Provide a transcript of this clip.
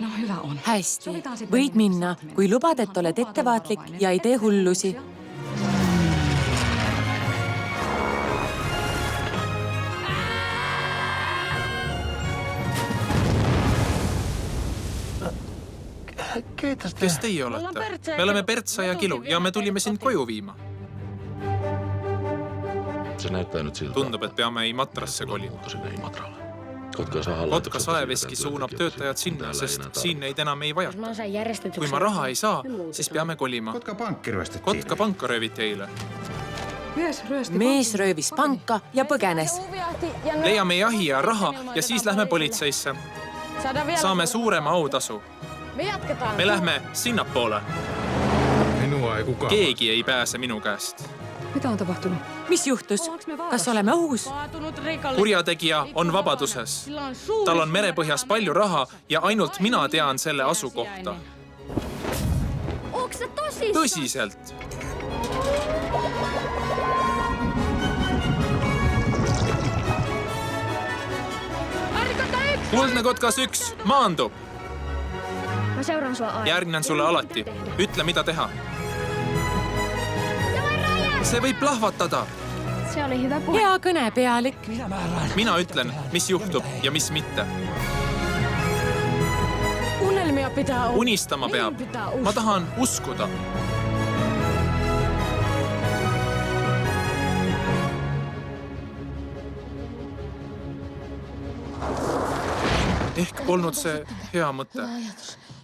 No hyvä on. Hästi, võid minna, kui lubad, et oled ettevaatlik ja ei tee hullusi. Kes teie olete? Me oleme Pertsa ja Kilu ja me tulime sind koju viima. Tundub, et peame Imatrasse kolima. Kotka saeveski suunab töötajad sinna, sest siin neid enam ei vajata. Kui ma raha ei saa, siis peame kolima. Kotka panka rööviti eile. Mees röövis panka ja põgenes. Leiame jahi ja raha ja siis lähme politseisse. Saame suurema autasu. Me lähme sinnapoole. Keegi ei pääse minu käest. Mitä on tapahtunut? Mis juhtus? Kas oleme ohus? Kurjategija on vabaduses. Tal on merepõhjas palju raha ja ainult mina tean selle asukohta. Tõsiselt. Kuldne kotkas 1 maandub. Järgnen sulle alati. Ütle, mida teha. See võib plahvatada. See oli hyvä puhe. Hea kõne, pealik. Mina ütlen, mis juhtub ja mis mitte. Unelmia pitää olla. Unistama peab. Ma tahan uskuda. Ehk polnud see hea mõte.